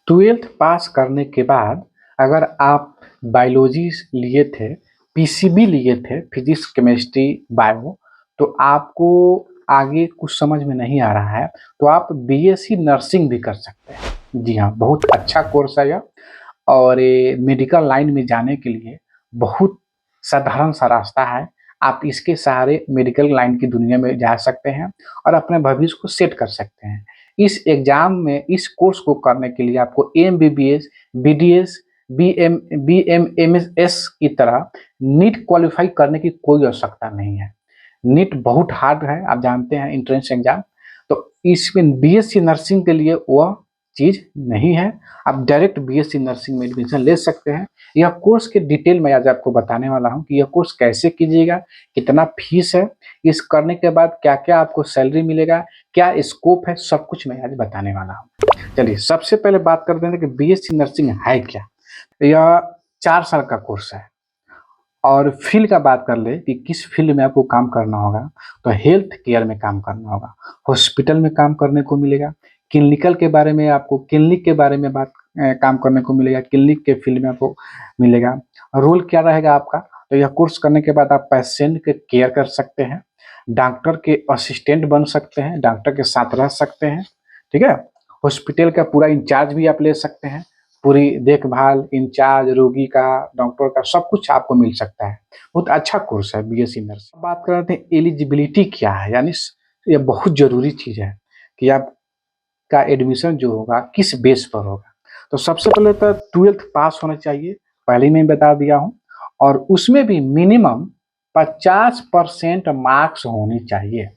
Twelfth pass करने के बाद अगर आप बायोलॉजी लिए थे, पीसीबी लिए थे, फिजिक्स केमिस्ट्री बायो, तो आपको आगे कुछ समझ में नहीं आ रहा है तो आप बीएससी नर्सिंग भी कर सकते हैं। जी हाँ, बहुत अच्छा कोर्स है यह। और ये मेडिकल लाइन में जाने के लिए बहुत साधारण सा रास्ता है। आप इसके सहारे मेडिकल लाइन की दुनिया में जा सकते हैं और अपने भविष्य को सेट कर सकते हैं। इस एग्जाम में इस कोर्स को करने के लिए आपको एमबीबीएस, बीडीएस, बीएमएमएस की तरह नीट क्वालिफाई करने की कोई आवश्यकता नहीं है। नीट बहुत हार्ड है, आप जानते हैं, एंट्रेंस एग्जाम। तो इसमें बीएससी नर्सिंग के लिए वह चीज़ नहीं है। आप डायरेक्ट बीएससी नर्सिंग में एडमिशन ले सकते हैं। यह कोर्स के डिटेल में आज आपको बताने वाला हूं कि यह कोर्स कैसे कीजिएगा, कितना फीस है, इस करने के बाद क्या क्या आपको सैलरी मिलेगा, क्या स्कोप है, सब कुछ मैं आज बताने वाला हूँ। चलिए सबसे पहले बात करते हैं कि बीएससी नर्सिंग है क्या। यह 4 साल का कोर्स है। और फील्ड का बात कर ले कि किस फील्ड में आपको काम करना होगा, तो हेल्थ केयर में काम करना होगा, हॉस्पिटल में काम करने को मिलेगा, क्लिनिकल के बारे में आपको क्लिनिक के बारे में काम करने को मिलेगा, क्लिनिक के फील्ड में आपको मिलेगा। रोल क्या रहेगा आपका, तो यह कोर्स करने के बाद आप पेशेंट के केयर कर सकते हैं, डॉक्टर के असिस्टेंट बन सकते हैं, डॉक्टर के साथ रह सकते हैं, ठीक है। हॉस्पिटल का पूरा इंचार्ज भी आप ले सकते हैं, पूरी देखभाल, इंचार्ज, रोगी का, डॉक्टर का, सब कुछ आपको मिल सकता है। बहुत अच्छा कोर्स है बीएससी नर्सिंग। बात कर रहे थे एलिजिबिलिटी क्या है, यानी ये बहुत जरूरी चीज है कि आपका एडमिशन जो होगा किस बेस पर होगा। तो सबसे पहले तो ट्वेल्थ पास होना चाहिए, पहले ही मैं बता दिया हूँ। और उसमें भी मिनिमम 50% मार्क्स होनी चाहिए,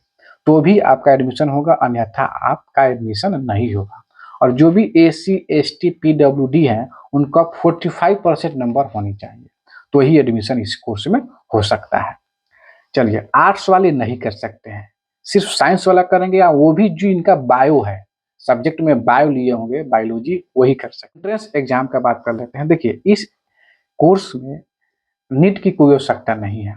तो भी आपका एडमिशन होगा, अन्यथा आपका एडमिशन नहीं होगा। और जो भी एससी एसटी पीडब्ल्यूडी है उनका 45% नंबर होनी चाहिए, तो ही एडमिशन इस कोर्स में हो सकता है। चलिए आर्ट्स वाले नहीं कर सकते हैं, सिर्फ साइंस वाला करेंगे, या वो भी जो इनका बायो है, सब्जेक्ट में बायो लिए होंगे, बायोलॉजी, वही कर सकते हैं। एंट्रेंस एग्जाम का बात कर लेते हैं। देखिए इस कोर्स में नीट की कोई आवश्यकता नहीं है,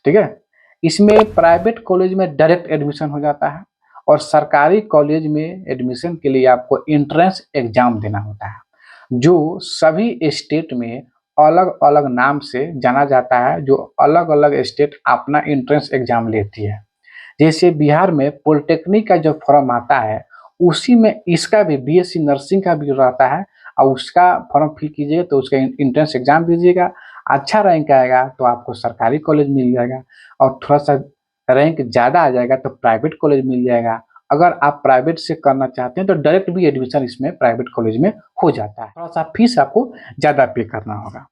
ठीक है। इसमें प्राइवेट कॉलेज में डायरेक्ट एडमिशन हो जाता है और सरकारी कॉलेज में एडमिशन के लिए आपको एंट्रेंस एग्जाम देना होता है, जो सभी स्टेट में अलग अलग नाम से जाना जाता है, जो अलग अलग स्टेट अपना एंट्रेंस एग्जाम लेती है। जैसे बिहार में पॉलिटेक्निक का जो फॉर्म आता है, उसी में इसका भी बीएससी नर्सिंग का भी रहता है, और उसका फॉर्म फिल कीजिएगा तो उसका एंट्रेंस एग्जाम दीजिएगा, अच्छा रैंक आएगा तो आपको सरकारी कॉलेज मिल जाएगा, और थोड़ा सा रैंक ज़्यादा आ जाएगा तो प्राइवेट कॉलेज मिल जाएगा। अगर आप प्राइवेट से करना चाहते हैं तो डायरेक्ट भी एडमिशन इसमें प्राइवेट कॉलेज में हो जाता है, थोड़ा सा फीस आपको ज़्यादा पे करना होगा।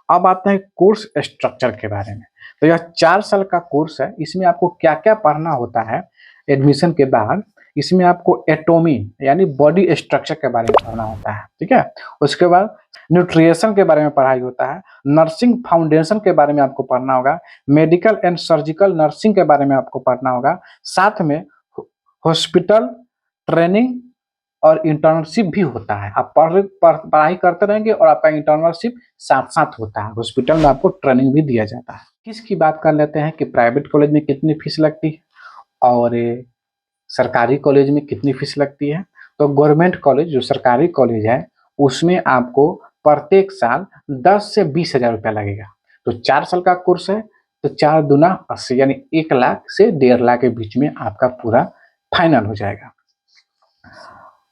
अब आते हैं कोर्स स्ट्रक्चर के बारे में। तो यह 4 साल का कोर्स है। इसमें आपको क्या क्या पढ़ना होता है एडमिशन के बाद। इसमें आपको एटॉमी यानी बॉडी स्ट्रक्चर के बारे में पढ़ना होता है, ठीक है। उसके बाद न्यूट्रिशन के बारे में पढ़ाई होता है, नर्सिंग फाउंडेशन के बारे में आपको पढ़ना होगा, मेडिकल एंड सर्जिकल नर्सिंग के बारे में आपको पढ़ना होगा, साथ में हॉस्पिटल ट्रेनिंग और इंटर्नशिप भी होता है। आप पढ़ाई करते रहेंगे और आपका इंटर्नशिप साथ साथ होता है, हॉस्पिटल में आपको ट्रेनिंग भी दिया जाता है। किसकी बात कर लेते हैं कि प्राइवेट कॉलेज में कितनी फीस लगती है और सरकारी कॉलेज में कितनी फीस लगती है। तो गवर्नमेंट कॉलेज, जो सरकारी कॉलेज है, उसमें आपको प्रत्येक साल 10 से 20 हज़ार रुपया लगेगा। तो 4 साल का कोर्स है, तो 4 दूना 80, यानी 1 लाख से 1.5 लाख के बीच में आपका पूरा फाइनल हो जाएगा।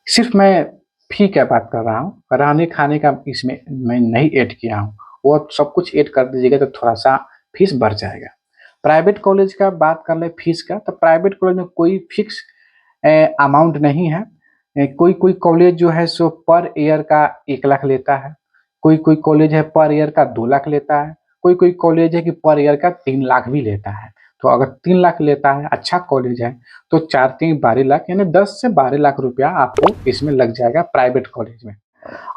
सिर्फ मैं फी क्या बात कर रहा हूँ, रहने खाने का इसमें मैं नहीं ऐड किया हूँ, वो सब कुछ ऐड कर दीजिएगा तो थोड़ा सा फीस बढ़ जाएगा। प्राइवेट कॉलेज का बात कर ले फीस का, तो प्राइवेट कॉलेज में कोई फिक्स अमाउंट नहीं है। कोई कोई कॉलेज जो है सो पर ईयर का 1 लाख लेता है, कोई कोई कॉलेज है पर ईयर का 2 लाख लेता है, कोई कोई कॉलेज है कि पर ईयर का 3 लाख भी लेता है। तो अगर 3 लाख लेता है, अच्छा कॉलेज है, तो 4 3 12 लाख, यानी 10 से 12 लाख रुपया आपको इसमें लग जाएगा प्राइवेट कॉलेज में।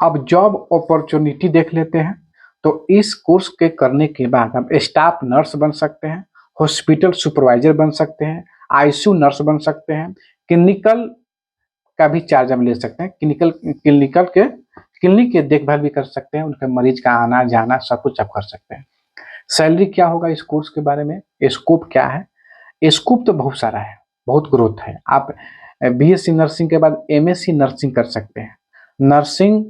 अब जॉब अपॉर्चुनिटी देख लेते हैं। तो इस कोर्स के करने के बाद आप स्टाफ नर्स बन सकते हैं, हॉस्पिटल सुपरवाइजर बन सकते हैं, आईसीयू नर्स बन सकते हैं, क्लिनिकल का भी चार्ज हम ले सकते हैं, क्लिनिक के देखभाल भी कर सकते हैं, उनके मरीज का आना जाना सब कुछ आप कर सकते हैं। सैलरी क्या होगा इस कोर्स के बारे में, स्कोप क्या है। स्कोप तो बहुत सारा है, बहुत ग्रोथ है। आप बीएससी नर्सिंग के बाद एमएससी नर्सिंग कर सकते हैं। नर्सिंग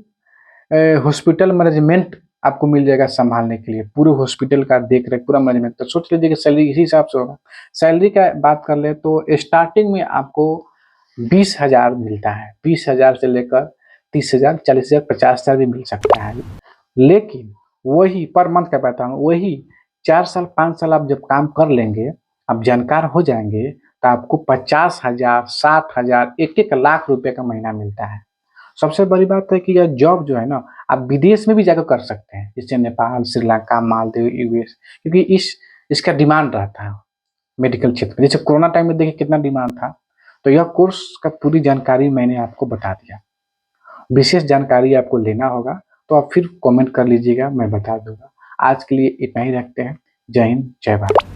हॉस्पिटल मैनेजमेंट आपको मिल जाएगा संभालने के लिए, पूरे हॉस्पिटल का देख रेख पूरा मैनेजमेंट। तो सोच लीजिए कि सैलरी इसी हिसाब से होगा। सैलरी का बात कर ले तो स्टार्टिंग में आपको 20,000 मिलता है, 20,000 से लेकर 30,000, 40,000, 50,000 भी मिल सकता है। लेकिन वही पर मंथ का बता हूँ, वही 4 साल 5 साल आप जब काम कर लेंगे, आप जानकार हो जाएंगे, तो आपको 50,000, 60,000, 1-1 लाख रुपए का महीना मिलता है। सबसे बड़ी बात है कि यह जॉब जो है ना, आप विदेश में भी जाकर कर सकते हैं, जैसे नेपाल, श्रीलंका, मालदीव, यूएस, क्योंकि इसका डिमांड रहता है मेडिकल क्षेत्र में। जैसे कोरोना टाइम में देखिए कितना डिमांड था। तो यह कोर्स का पूरी जानकारी मैंने आपको बता दिया। विशेष जानकारी आपको लेना होगा तो आप फिर कमेंट कर लीजिएगा, मैं बता दूंगा। आज के लिए इतना ही रखते हैं। जय हिंद, जय भारत।